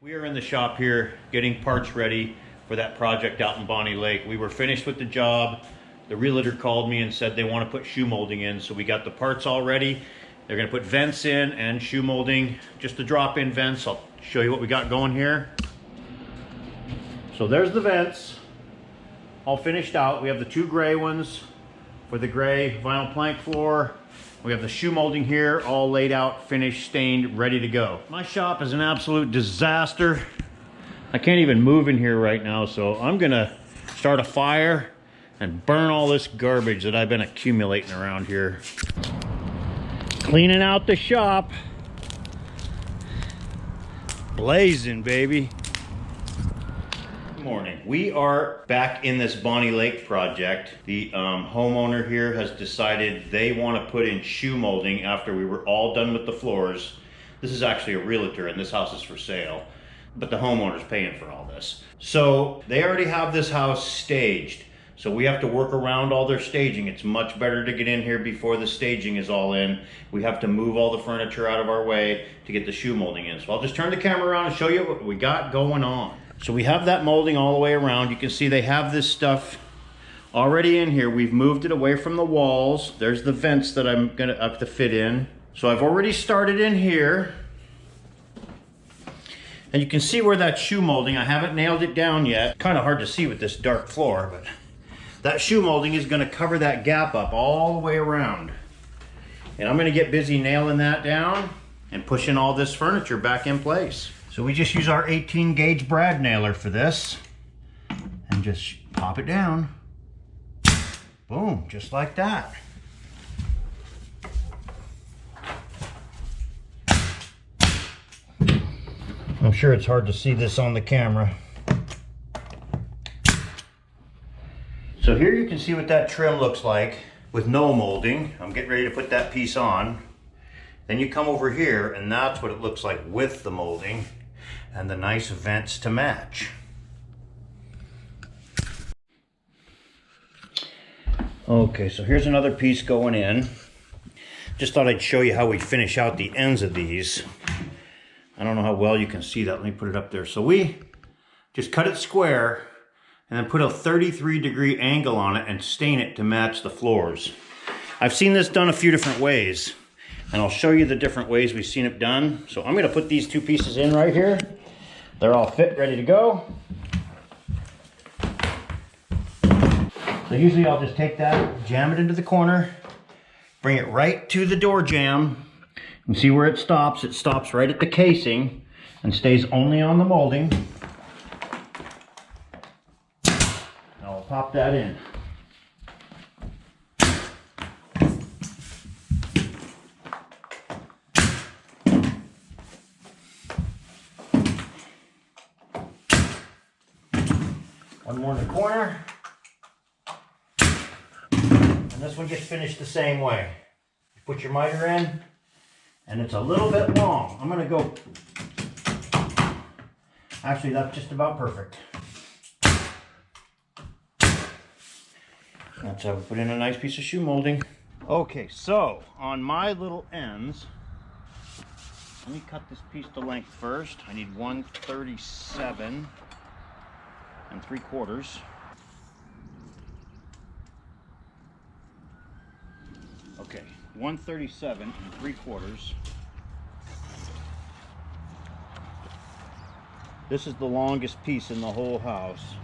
We are in the shop here getting parts ready for that project out in Bonney Lake. We were finished with the job. The realtor called me and said they want to put shoe molding in, so we got the parts all ready. They're going to put vents in and shoe molding, just the drop-in vents. I'll show you what we got going here. So there's the vents, all finished out. We have the two gray ones for the gray vinyl plank floor. We have the shoe molding here, all laid out, finished, stained, ready to go. My shop is an absolute disaster. I can't even move in here right now, so I'm gonna start a fire and burn all this garbage that I've been accumulating around here. Cleaning out the shop. Blazing, baby. Good morning. We are back in this Bonney Lake project. The homeowner here has decided they want to put in shoe molding after we were all done with the floors. This is actually a realtor and this house is for sale, but the homeowner's paying for all this. So they already have this house staged. So we have to work around all their staging. It's much better to get in here before the staging is all in. We have to move all the furniture out of our way to get the shoe molding in. So I'll just turn the camera around and show you what we got going on. So we have that molding all the way around. You can see they have this stuff already in here. We've moved it away from the walls. There's the vents that I'm gonna have to fit in. So I've already started in here. And you can see where that shoe molding, I haven't nailed it down yet. Kind of hard to see with this dark floor, but that shoe molding is gonna cover that gap up all the way around. And I'm gonna get busy nailing that down and pushing all this furniture back in place. So we just use our 18 gauge brad nailer for this and just pop it down. Boom, just like that. I'm sure it's hard to see this on the camera. So here you can see what that trim looks like with no molding. I'm getting ready to put that piece on. Then you come over here and that's what it looks like with the molding and the nice vents to match. Okay, so here's another piece going in. Just thought I'd show you how we finish out the ends of these. I don't know how well you can see that. Let me put it up there. So we just cut it square and then put a 33-degree angle on it and stain it to match the floors. I've seen this done a few different ways, and I'll show you the different ways we've seen it done. So I'm gonna put these two pieces in right here. They're all fit, ready to go. So usually I'll just take that, jam it into the corner, bring it right to the door jamb. You can see where it stops. It stops right at the casing and stays only on the molding. I'll pop that in. One more in the corner. And this one gets finished the same way. You put your miter in, and it's a little bit long. I'm gonna go, actually that's just about perfect. That's how we put in a nice piece of shoe molding. Okay, so on my little ends, let me cut this piece to length first. I need 137 3/4. Okay, 137 3/4. This is the longest piece in the whole house.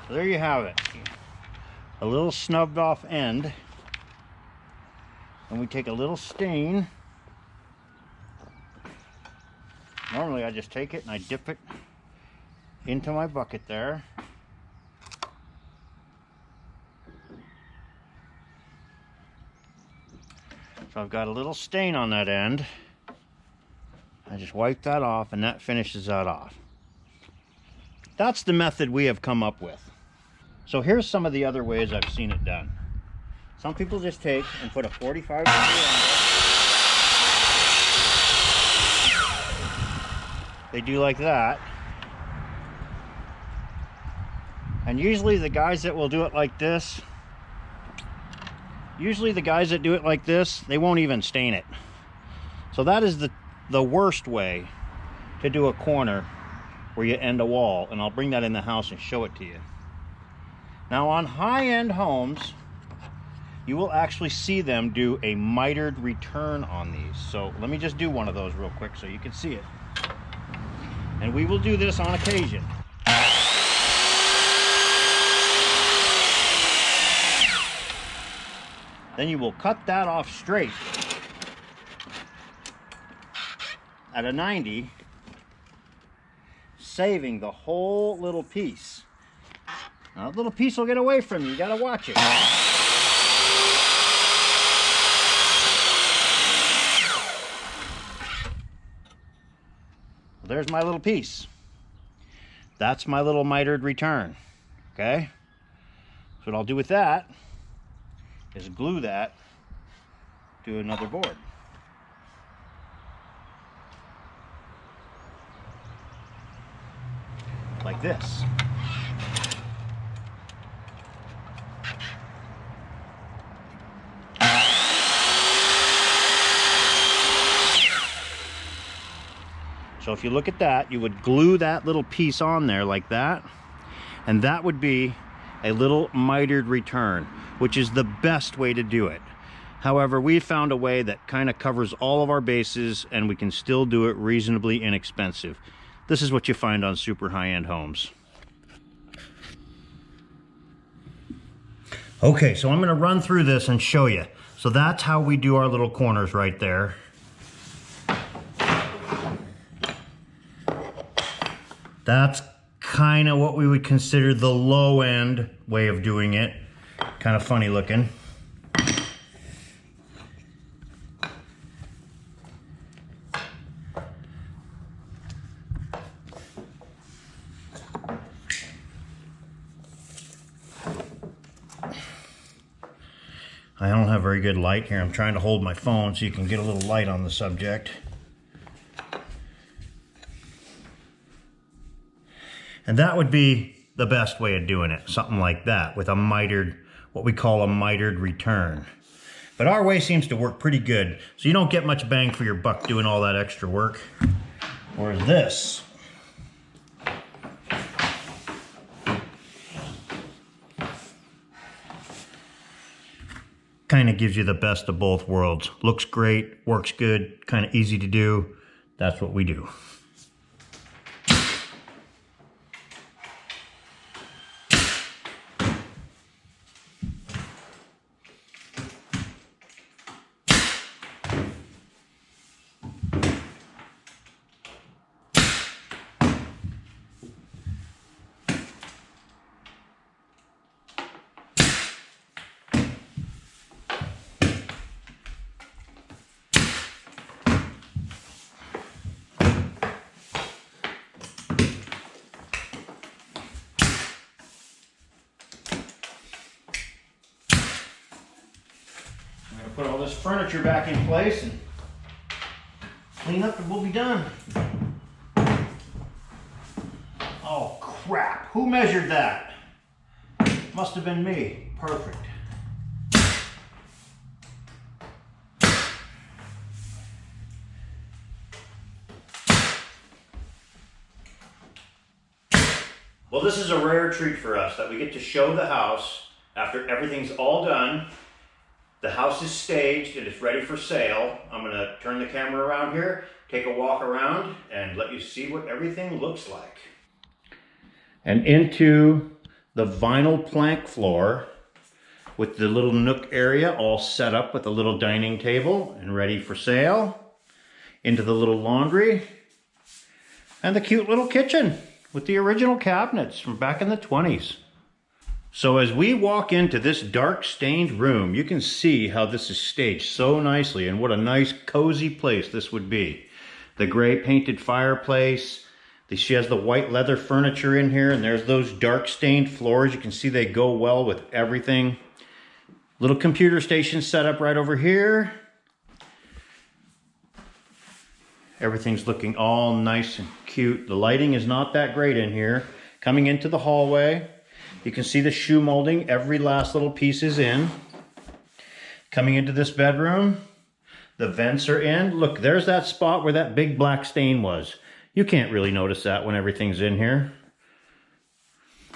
There you have it. A little snubbed off end. And we take a little stain. Normally I just take it and I dip it into my bucket there. So I've got a little stain on that end. I just wipe that off and that finishes that off. That's the method we have come up with. So here's some of the other ways I've seen it done. Some people just take and put a 45 degree angle. They do like that. And usually the guys that will do it like this, they won't even stain it. So that is the worst way to do a corner where you end a wall, and I'll bring that in the house and show it to you. Now on high-end homes, you will actually see them do a mitered return on these. So let me just do one of those real quick so you can see it. And we will do this on occasion. Then you will cut that off straight at a 90, saving the whole little piece. Now, that little piece will get away from you. You gotta watch it. There's my little piece. That's my little mitered return. Okay? So what I'll do with that is glue that to another board. Like this. So if you look at that, you would glue that little piece on there like that, and that would be a little mitered return, which is the best way to do it. However, we found a way that kind of covers all of our bases and we can still do it reasonably inexpensive. This is what you find on super high-end homes. Okay, so I'm going to run through this and show you. So that's how we do our little corners right there. That's kind of what we would consider the low-end way of doing it. Kind of funny looking. I don't have very good light here. I'm trying to hold my phone so you can get a little light on the subject. And that would be the best way of doing it, something like that, with a mitered, what we call a mitered return. But our way seems to work pretty good, so you don't get much bang for your buck doing all that extra work. Whereas this, kind of gives you the best of both worlds. Looks great, works good, kind of easy to do. That's what we do. Put all this furniture back in place and clean up and we'll be done. Oh crap, who measured that? Must have been me. Perfect. Well, this is a rare treat for us that we get to show the house after everything's all done. The house is staged and it's ready for sale. I'm going to turn the camera around here, take a walk around, and let you see what everything looks like. And into the vinyl plank floor with the little nook area all set up with a little dining table and ready for sale. Into the little laundry and the cute little kitchen with the original cabinets from back in the 20s. So as we walk into this dark stained room, you can see how this is staged so nicely and what a nice cozy place this would be. the gray painted fireplace. She has the white leather furniture in here, and there's those dark stained floors. You can see they go well with everything. Little computer station set up right over here. Everything's looking all nice and cute. The lighting is not that great in here. Coming into the hallway, you can see the shoe molding. Every last little piece is in. Coming into this bedroom, the vents are in. Look, there's that spot where that big black stain was. You can't really notice that when everything's in here.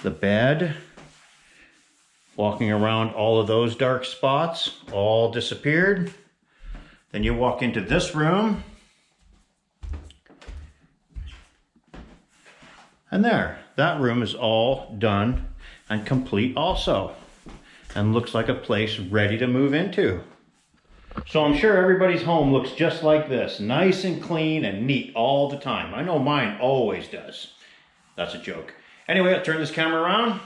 The bed. Walking around all of those dark spots, all disappeared. Then you walk into this room. And there, that room is all done and complete also. And looks like a place ready to move into. So I'm sure everybody's home looks just like this. Nice and clean and neat all the time. I know mine always does. That's a joke. Anyway, I'll turn this camera around.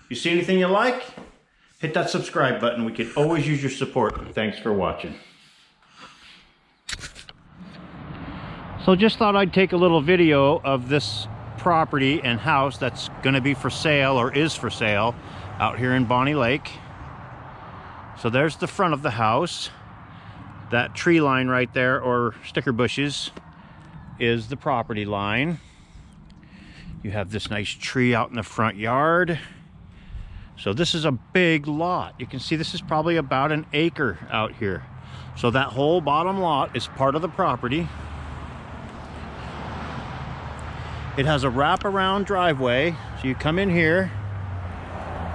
You see anything you like? Hit that subscribe button. We could always use your support. Thanks for watching. So just thought I'd take a little video of this property and house that's going to be for sale or is for sale out here in Bonney Lake. So there's the front of the house. That tree line right there, or sticker bushes, is the property line. You have this nice tree out in the front yard. So this is a big lot. You can see this is probably about an acre out here. So that whole bottom lot is part of the property. It has a wraparound driveway. So you come in here,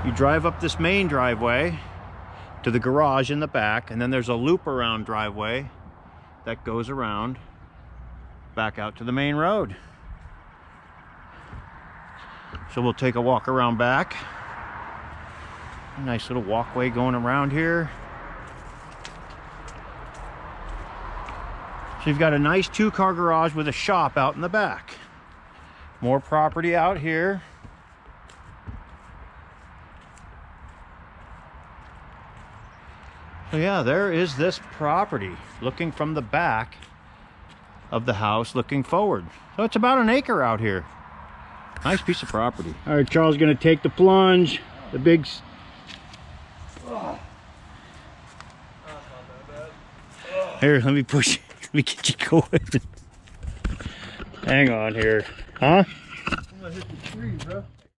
you drive up this main driveway to the garage in the back, and then there's a loop around driveway that goes around back out to the main road. So we'll take a walk around back. A nice little walkway going around here. So you've got a nice 2-car garage with a shop out in the back. More property out here. So yeah, there is this property looking from the back of the house looking forward. So it's about an acre out here. Nice piece of property. All right, Charles is going to take the plunge. The big... Here, let me push. Let me get you going. Hang on here. Huh? I'm gonna hit the tree, bro.